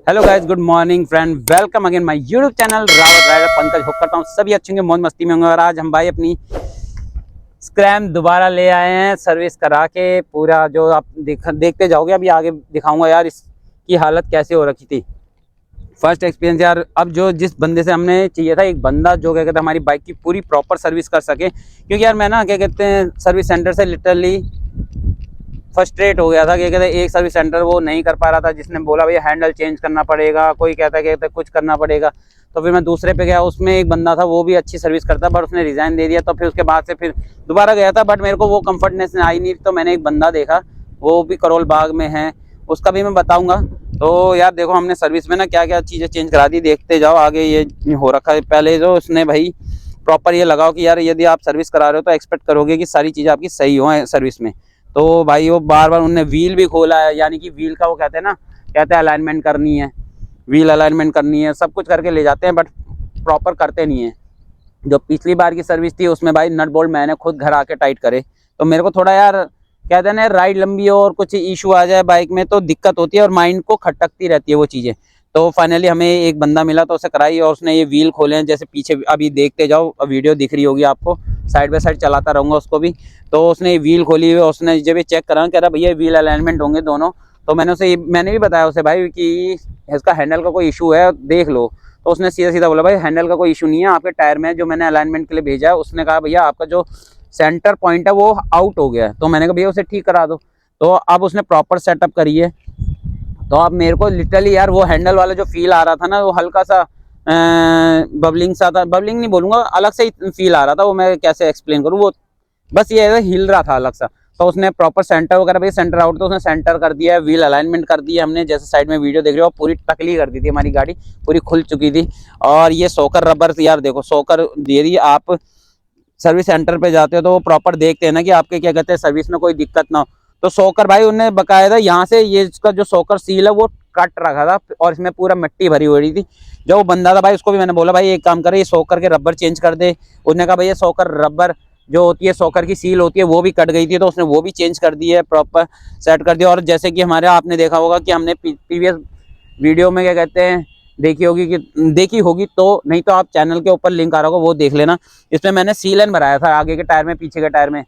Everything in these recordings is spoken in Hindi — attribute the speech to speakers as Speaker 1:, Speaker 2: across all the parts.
Speaker 1: Hello guys, good morning friend, welcome again my YouTube channel Rawat rider Pankaj. Hope करता हूँ सभी अच्छे होंगे, मौज मस्ती में होंगे। और आज हम भाई अपनी स्क्रैम दोबारा ले आए हैं सर्विस करा के। पूरा जो आप देखते जाओगे, अभी आगे दिखाऊंगा यार इसकी हालत कैसे हो रखी थी। फर्स्ट एक्सपीरियंस यार। अब जो जिस बंदे से हमने चाहिए था, एक बंदा जो क्या कहते हैं हमारी बाइक की पूरी प्रॉपर सर्विस कर सके, क्योंकि यार मैं ना क्या कहते हैं सर्विस सेंटर से लिटरली फर्स्ट्रेट हो गया था। क्या कहते हैं एक सर्विस सेंटर वो नहीं कर पा रहा था, जिसने बोला भैया हैंडल चेंज करना पड़ेगा, कोई कहता है कुछ करना पड़ेगा। तो फिर मैं दूसरे पे गया, उसमें एक बंदा था वो भी अच्छी सर्विस करता, बट उसने रिज़ाइन दे दिया। तो फिर उसके बाद से फिर दोबारा गया था, बट मेरे को वो कम्फर्टनेस आई नहीं। तो मैंने एक बंदा देखा, वो भी करोल बाग में है, उसका भी मैं बताऊँगा। तो यार देखो, हमने सर्विस में ना क्या क्या चीज़ें चेंज करा दी, देखते जाओ आगे ये हो रखा है। पहले जो उसने भाई प्रॉपर ये लगाओ कि यार यदि आप सर्विस करा रहे हो तो एक्सपेक्ट करोगे कि सारी चीज़ें आपकी सही हो सर्विस में। तो भाई वो बार बार उनने व्हील भी खोला है, यानी कि व्हील का वो कहते हैं ना, कहते हैं अलाइनमेंट करनी है, व्हील अलाइनमेंट करनी है, सब कुछ करके ले जाते हैं, बट प्रॉपर करते नहीं है। जो पिछली बार की सर्विस थी उसमें भाई नट बोल्ट मैंने खुद घर आके टाइट करे। तो मेरे को थोड़ा यार कहते हैं ना, राइड लंबी हो और कुछ इशू आ जाए बाइक में तो दिक्कत होती है और माइंड को खटकती रहती है वो चीज़ें। तो फाइनली हमें एक बंदा मिला तो उसे कराई, और उसने ये व्हील खोले हैं। जैसे पीछे अभी देखते जाओ, वीडियो दिख रही होगी आपको, साइड बाय साइड चलाता रहूँगा उसको भी। तो उसने व्हील खोली हुई, उसने जब ये चेक करा, कह रहा भैया व्हील अलाइनमेंट होंगे दोनों। तो मैंने भी बताया उसे भाई कि इसका हैंडल का कोई इशू है, देख लो। तो उसने सीधा सीधा बोला भाई हैंडल का कोई इशू नहीं है, आपके टायर में जो मैंने अलाइनमेंट के लिए भेजा है, उसने कहा भैया आपका जो सेंटर पॉइंट है वो आउट हो गया है। तो मैंने कहा भैया उसे ठीक करा दो। तो अब उसने प्रॉपर सेटअप करी है। तो अब मेरे को लिटरली यार वो हैंडल वाला जो फील आ रहा था ना, वो हल्का सा बबलिंग सा था, बबलिंग नहीं बोलूँगा, अलग से ही फील आ रहा था। वो मैं कैसे एक्सप्लेन करूँ, वो बस ये है हिल रहा था अलग सा। तो उसने प्रॉपर सेंटर वगैरह भाई सेंटर आउट तो उसने सेंटर कर दिया है, व्हील अलाइनमेंट कर दिया हमने। जैसे साइड में वीडियो देख रहे हो, पूरी टकली कर दी थी हमारी गाड़ी, पूरी खुल चुकी थी। और ये सोकर रबर यार देखो, सोकर दे दी। आप सर्विस सेंटर पे जाते हो तो वो प्रॉपर देखते हैं ना कि आपके क्या कहते हैं सर्विस में कोई दिक्कत ना हो। तो सोकर भाई उन्होंने बकायदा यहाँ से ये इसका जो सोकर सील है वो कट रखा था, और इसमें पूरा मिट्टी भरी हुई थी। जो वो बंदा था भाई, उसको भी मैंने बोला भाई एक काम करे, ये सोकर के रबर चेंज कर दे। उसने कहा भैया सोकर रबर जो होती है, सोकर की सील होती है, वो भी कट गई थी, तो उसने वो भी चेंज कर दी है, प्रॉपर सेट कर दिया। और जैसे कि हमारे आपने देखा होगा कि हमने प्रीवियस वीडियो में क्या कहते हैं देखी होगी, तो नहीं तो आप चैनल के ऊपर लिंक आ रहा होगा, वो देख लेना। इसमें मैंने सीलन भराया था आगे के टायर में, पीछे के टायर में।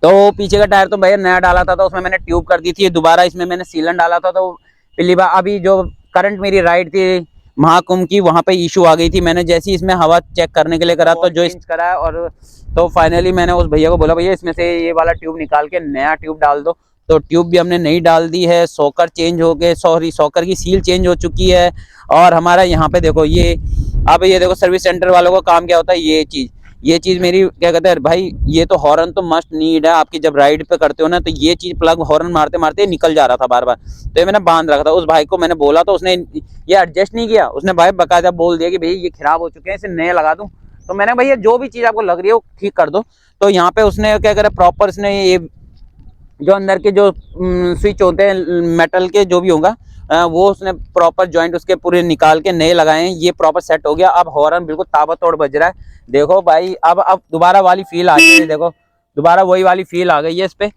Speaker 1: तो पीछे का टायर तो भैया नया डाला था, तो उसमें मैंने ट्यूब कर दी थी। दोबारा इसमें मैंने सीलन डाला था। तो पिछली बार अभी जो करंट मेरी राइड थी महाकुंभ की, वहां पे इशू आ गई थी। मैंने जैसे ही इसमें हवा चेक करने के लिए करा, तो जो चेंज करा है, और तो फाइनली मैंने उस भैया को बोला भैया इसमें से ये वाला ट्यूब निकाल के नया ट्यूब डाल दो। तो ट्यूब भी हमने नई डाल दी है, सोकर चेंज हो गए, सोकर की सील चेंज हो चुकी है। और हमारा यहाँ पे देखो ये, अब ये देखो सर्विस सेंटर वालों का काम क्या होता है, ये चीज़ मेरी क्या कहते हैं भाई, ये तो हॉर्न तो मस्ट नीड है आपकी जब राइड पे करते हो ना। तो ये चीज़ प्लग हॉर्न मारते मारते निकल जा रहा था बार बार, तो ये मैंने बांध रखा था। उस भाई को मैंने बोला तो उसने ये एडजस्ट नहीं किया, उसने भाई बकायदा बोल दिया कि भाई ये खराब हो चुके हैं, इसे नए लगा दूं। तो मैंने भैया जो भी चीज़ आपको लग रही है वो ठीक कर दो। तो यहाँ पे उसने क्या करे, प्रॉपर इसने ये जो अंदर के जो स्विच होते हैं मेटल के जो भी होगा, वो उसने प्रॉपर जॉइंट उसके पूरे निकाल के नए लगाए हैं। ये प्रॉपर सेट हो गया। अब हॉर्न बिल्कुल ताबड़तोड़ बज रहा है। देखो भाई, अब दोबारा वाली फील आ गई है, देखो दोबारा वही वाली फील आ गई है इस पे।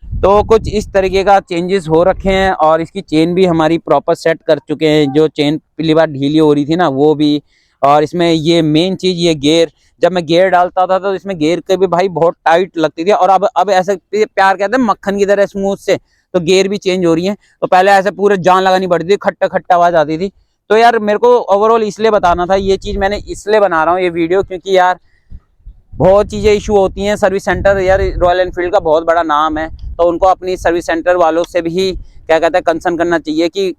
Speaker 1: तो कुछ इस तरीके का चेंजेस हो रखे हैं। और इसकी चेन भी हमारी प्रॉपर सेट कर चुके हैं, जो चेन पिछली बार ढीली हो रही थी ना वो भी। और इसमें ये मेन चीज़, ये गियर, जब मैं गियर डालता था तो इसमें गियर के भी भाई बहुत टाइट लगती थी, और अब ऐसे प्यार कहते हैं मक्खन की तरह स्मूथ से। तो गियर भी चेंज हो रही है। तो पहले ऐसे पूरे जान लगानी पड़ती थी, खट्टा खट्टा आवाज आती थी। तो यार मेरे को ओवरऑल इसलिए बताना था, ये चीज़ मैंने इसलिए बना रहा हूँ ये वीडियो, क्योंकि यार बहुत चीज़ें इशू होती हैं। सर्विस सेंटर यार रॉयल एनफील्ड का बहुत बड़ा नाम है, तो उनको अपनी सर्विस सेंटर वालों से भी क्या कहते हैं कंसर्न करना चाहिए कि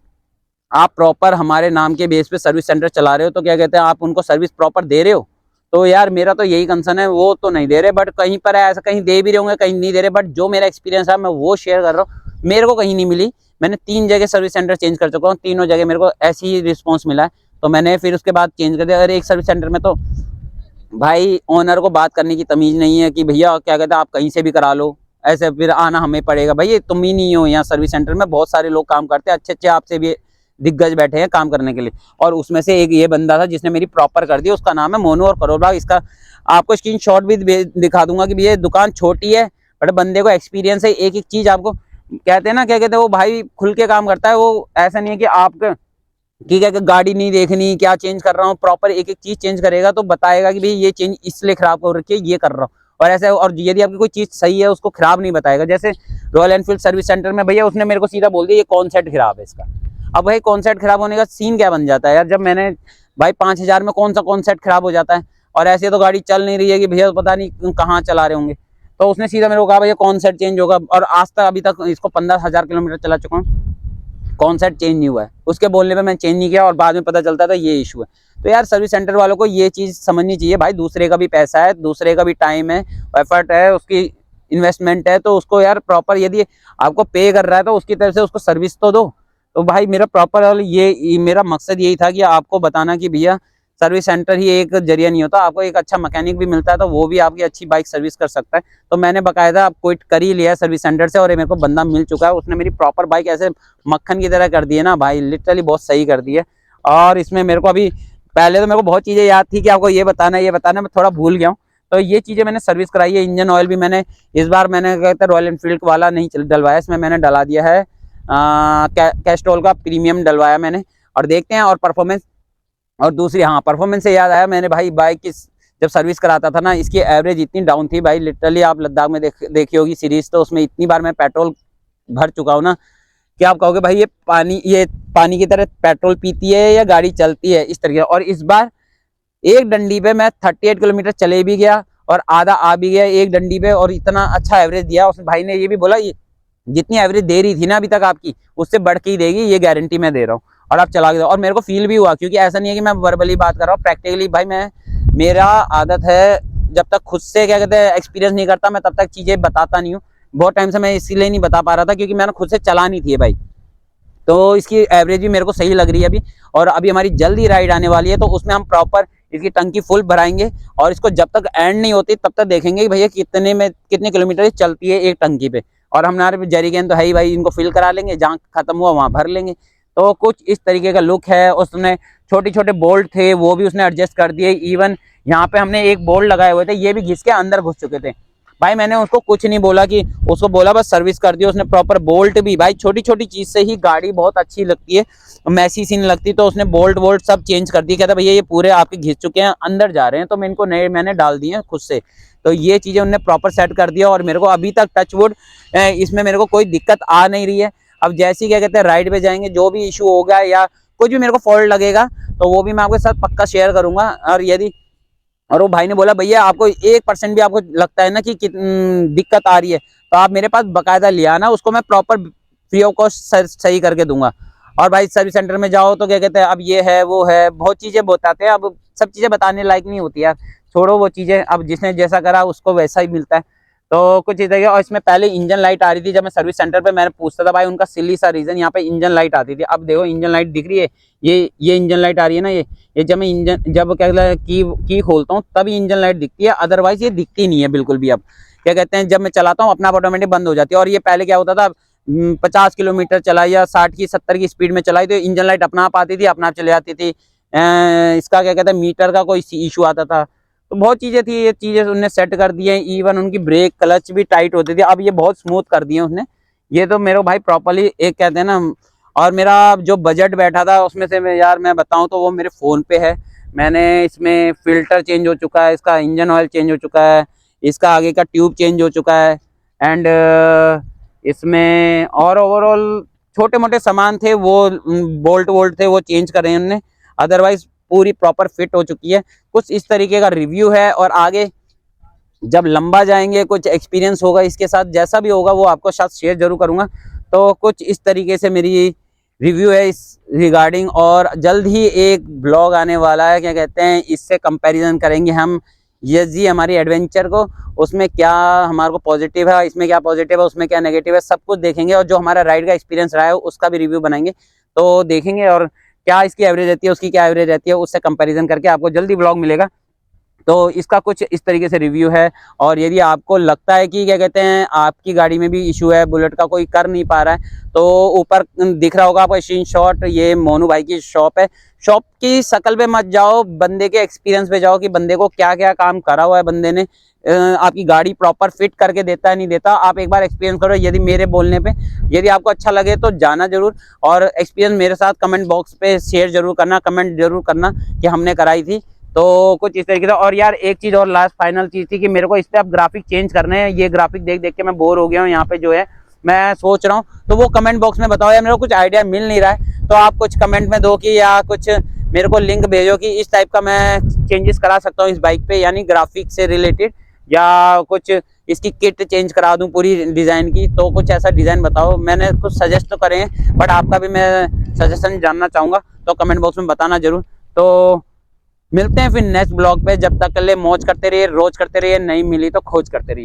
Speaker 1: आप प्रॉपर हमारे नाम के बेस पे सर्विस सेंटर चला रहे हो, तो क्या कहते हैं आप उनको सर्विस प्रॉपर दे रहे हो। तो यार मेरा तो यही कंसर्न है, वो तो नहीं दे रहे, बट कहीं पर ऐसा कहीं दे भी रहे होंगे, कहीं नहीं दे रहे। बट जो मेरा एक्सपीरियंस है मैं वो शेयर कर रहा हूँ। मेरे को कहीं नहीं मिली, मैंने 3 जगह सर्विस सेंटर चेंज कर चुका हूँ, तीनों जगह मेरे को ऐसी ही रिस्पॉन्स मिला है। तो मैंने फिर उसके बाद चेंज कर दिया। अगर एक सर्विस सेंटर में तो भाई ओनर को बात करने की तमीज़ नहीं है कि भैया क्या कहते हैं आप कहीं से भी करा लो, ऐसे फिर आना हमें पड़ेगा। भाई ये तुम ही नहीं हो, यहाँ सर्विस सेंटर में बहुत सारे लोग काम करते हैं, अच्छे अच्छे आपसे भी दिग्गज बैठे हैं काम करने के लिए। और उसमें से एक ये बंदा था जिसने मेरी प्रॉपर कर दी, उसका नाम है मोनू और करोल बाग। इसका आपको स्क्रीनशॉट भी दिखा दूंगा कि ये दुकान छोटी है बट बंदे को एक्सपीरियंस है। एक एक चीज़ आपको कहते हैं ना, क्या कहते हैं वो भाई खुल के काम करता है। वो ऐसा नहीं है कि आप ठीक है, कि गाड़ी नहीं देखनी क्या चेंज कर रहा हूँ, प्रॉपर एक एक चीज चेंज करेगा तो बताएगा कि भाई ये चेंज इसलिए खराब हो रखी है, ये कर रहा हूँ। और ऐसे, और यदि आपकी कोई चीज सही है उसको खराब नहीं बताएगा। जैसे रॉयल एनफील्ड सर्विस सेंटर में भैया उसने मेरे को सीधा बोल दिया ये कौन सेट खराब है इसका। अब भाई कौन सेट खराब होने का सीन क्या बन जाता है यार, जब मैंने भाई 5,000 में कौन सेट खराब हो जाता है, और ऐसे तो गाड़ी चल नहीं रही है कि भैया पता नहीं कहाँ चला रहे होंगे। तो उसने सीधा मेरे को कहा भैया कौन सेट चेंज होगा, और आज तक अभी तक इसको 15,000 किलोमीटर चला चुका हूँ, कौन सा चेंज नहीं हुआ है। उसके बोलने पे मैं चेंज नहीं किया और बाद में पता चलता था ये इशू है। तो यार सर्विस सेंटर वालों को ये चीज़ समझनी चाहिए भाई, दूसरे का भी पैसा है, दूसरे का भी टाइम है, एफर्ट है, उसकी इन्वेस्टमेंट है, तो उसको यार प्रॉपर, यदि आपको पे कर रहा है तो उसकी तरफ से उसको सर्विस तो दो। तो भाई मेरा प्रॉपर ये मेरा मकसद यही था कि आपको बताना कि भैया सर्विस सेंटर ही एक जरिया नहीं होता, आपको एक अच्छा मैकेनिक भी मिलता है तो वो भी आपकी अच्छी बाइक सर्विस कर सकता है। तो मैंने बाकायदा क्विट कर ही लिया सर्विस सेंटर से, और ये मेरे को बंदा मिल चुका है, उसने मेरी प्रॉपर बाइक ऐसे मक्खन की तरह कर दी है ना भाई, लिटरली बहुत सही कर दी है। और इसमें मेरे को अभी, पहले तो मेरे को बहुत चीज़ें याद थी कि आपको ये बताना है ये बताना, मैं थोड़ा भूल गया हूँ। तो ये चीज़ें मैंने सर्विस कराई है। इंजन ऑयल भी मैंने इस बार मैंने कहते रॉयल एनफील्ड वाला नहीं डलवाया, इसमें मैंने डला दिया है कैस्ट्रॉल का प्रीमियम डलवाया मैंने। और देखते हैं और परफॉर्मेंस। और दूसरी, हाँ, परफॉर्मेंस से याद आया, मैंने भाई बाइक की जब सर्विस कराता था ना, इसकी एवरेज इतनी डाउन थी भाई, लिटरली आप लद्दाख में देखी होगी सीरीज, तो उसमें इतनी बार मैं पेट्रोल भर चुका हूँ ना कि आप कहोगे भाई ये पानी की तरह पेट्रोल पीती है या गाड़ी चलती है, इस तरीके। और इस बार एक डंडी पे मैं 38 किलोमीटर चले भी गया और आधा आ भी गया एक डंडी पे, और इतना अच्छा एवरेज दिया। उस भाई ने ये भी बोला जितनी एवरेज दे रही थी ना अभी तक आपकी, उससे बढ़ के ही देगी, ये गारंटी मैं दे रहा हूँ। और आप चला के, और मेरे को फील भी हुआ, क्योंकि ऐसा नहीं है कि मैं वर्बली बात कर रहा हूँ, प्रैक्टिकली भाई मेरा आदत है, जब तक खुद से क्या कहते हैं एक्सपीरियंस नहीं करता मैं तब तक चीजें बताता नहीं हूँ। बहुत टाइम से मैं इसीलिए नहीं बता पा रहा था क्योंकि मैंने खुद से चलानी थी भाई। तो इसकी एवरेज भी मेरे को सही लग रही है अभी। और अभी हमारी जल्दी राइड आने वाली है, तो उसमें हम प्रॉपर इसकी टंकी फुल भराएंगे, और इसको जब तक एंड नहीं होती तब तक देखेंगे कि भैया कितने किलोमीटर चलती है एक टंकी पे। और हमारे जरीगेन तो है ही भाई, इनको फिल करा लेंगे, जहाँ खत्म हुआ वहाँ भर लेंगे। तो कुछ इस तरीके का लुक है। उसने छोटे छोटे बोल्ट थे वो भी उसने एडजस्ट कर दिए। इवन यहाँ पे हमने एक बोल्ट लगाए हुए थे, ये भी घिस के अंदर घुस चुके थे भाई। मैंने उसको कुछ नहीं बोला, कि उसको बोला बस सर्विस कर दिया उसने प्रॉपर। बोल्ट भी भाई, छोटी छोटी चीज से ही गाड़ी बहुत अच्छी लगती है, मैसी सी नहीं लगती। तो उसने बोल्ट सब चेंज कर दिए, कहता भैया ये पूरे आपके घिस चुके हैं, अंदर जा रहे हैं, तो मैं इनको नए मैंने डाल दिए हैं खुद से। तो ये चीजें उन्होंने प्रॉपर सेट कर दिया, और मेरे को अभी तक टचवुड इसमें मेरे को कोई दिक्कत आ नहीं रही है। अब जैसे ही क्या कहते हैं राइड पे जाएंगे, जो भी इशू होगा या कुछ भी मेरे को फॉल्ट लगेगा तो वो भी मैं आपके साथ पक्का शेयर करूंगा। और वो भाई ने बोला भैया आपको 1% भी आपको लगता है ना कि दिक्कत आ रही है तो आप मेरे पास बकायदा ले आना, उसको मैं प्रॉपर फ्री ऑफ कॉस्ट सही करके दूंगा। और भाई सर्विस सेंटर में जाओ तो क्या कहते हैं, अब ये है वो है, बहुत चीजें बताते हैं। अब सब चीजें बताने लायक नहीं होती यार, छोड़ो वो चीजें, अब जिसने जैसा करा उसको वैसा ही मिलता है। तो कुछ इधर। और इसमें पहले इंजन लाइट आ रही थी, जब मैं सर्विस सेंटर पे मैंने पूछता था भाई उनका सिली सा रीजन, यहाँ पे इंजन लाइट आती थी। अब देखो इंजन लाइट दिख रही है, ये इंजन लाइट आ रही है ना, ये जब मैं जब क्या की खोलता हूँ तभी इंजन लाइट दिखती है, अदरवाइज ये दिखती नहीं है बिल्कुल भी। अब क्या कहते हैं, जब मैं चलाता हूँ अपना ऑटोमेटिक बंद हो जाती है। और ये पहले क्या होता था, 50 किलोमीटर चलाई या 60 की 70 की स्पीड में चलाई तो इंजन लाइट अपना आप आती थी, अपना आप चले जाती थी। इसका क्या कहते हैं मीटर का कोई इशू आता था। तो बहुत चीजें थी, ये चीजें उनने सेट कर दी है। इवन उनकी ब्रेक क्लच भी टाइट होती थी, अब ये बहुत स्मूथ कर दिए उसने। ये तो मेरे भाई प्रॉपरली एक कहते हैं ना। और मेरा जो बजट बैठा था उसमें से मैं बताऊं तो वो मेरे फ़ोन पे है। मैंने इसमें फ़िल्टर चेंज हो चुका है, इसका इंजन ऑयल चेंज हो चुका है, इसका आगे का ट्यूब चेंज हो चुका है। एंड इसमें और ओवरऑल छोटे मोटे सामान थे वो बोल्ट थे वो चेंज करे उन्होंने, अदरवाइज पूरी प्रॉपर फिट हो चुकी है। कुछ इस तरीके का रिव्यू है। और आगे जब लंबा जाएंगे कुछ एक्सपीरियंस होगा इसके साथ, जैसा भी होगा वो आपको साथ शेयर जरूर करूंगा। तो कुछ इस तरीके से मेरी रिव्यू है इस रिगार्डिंग। और जल्द ही एक ब्लॉग आने वाला है, क्या कहते हैं, इससे कंपैरिजन करेंगे हम ये जी हमारी एडवेंचर को, उसमें क्या हमारे को पॉजिटिव है, इसमें क्या पॉजिटिव है, उसमें क्या नेगेटिव है, सब कुछ देखेंगे। और जो हमारा राइड का एक्सपीरियंस रहा है उसका भी रिव्यू बनाएंगे, तो देखेंगे। और क्या इसकी एवरेज रहती है उसकी क्या एवरेज रहती है, उससे कंपैरिजन करके आपको जल्दी ब्लॉग मिलेगा। तो इसका कुछ इस तरीके से रिव्यू है। और यदि आपको लगता है कि क्या कहते हैं आपकी गाड़ी में भी इशू है, बुलेट का कोई कर नहीं पा रहा है, तो ऊपर दिख रहा होगा आपको स्क्रीनशॉट, ये मोनू भाई की शॉप है। शॉप की शक्ल पे मत जाओ, बंदे के एक्सपीरियंस पे जाओ कि बंदे को क्या क्या काम करा हुआ है बंदे ने, आपकी गाड़ी प्रॉपर फिट करके देता है नहीं देता। आप एक बार एक्सपीरियंस करो, यदि मेरे बोलने पे यदि आपको अच्छा लगे तो जाना जरूर, और एक्सपीरियंस मेरे साथ कमेंट बॉक्स पे शेयर जरूर करना, कमेंट जरूर करना कि हमने कराई थी। तो कुछ इस तरीके से। और यार एक चीज़ और लास्ट फाइनल चीज़ थी कि मेरे को इस पर अब ग्राफिक चेंज करने हैं। ये ग्राफिक देख देख के मैं बोर हो गया हूँ, यहाँ पे जो है मैं सोच रहा हूँ, तो वो कमेंट बॉक्स में बताओ यार, मेरे को कुछ आइडिया मिल नहीं रहा है। तो आप कुछ कमेंट में दो कि या कुछ मेरे को लिंक भेजो कि इस टाइप का मैं चेंजेस करा सकता हूँ इस बाइक पे, यानी ग्राफिक से रिलेटेड, या कुछ इसकी किट चेंज करा दूं पूरी डिज़ाइन की। तो कुछ ऐसा डिज़ाइन बताओ। मैंने कुछ सजेस्ट तो करे हैं, बट आपका भी मैं सजेशन जानना चाहूँगा, तो कमेंट बॉक्स में बताना जरूर। तो मिलते हैं फिर नेक्स्ट ब्लॉग पे, जब तक के लिए मौज करते रहिए, रोज करते रहिए, नहीं मिली तो खोज करते रहिए।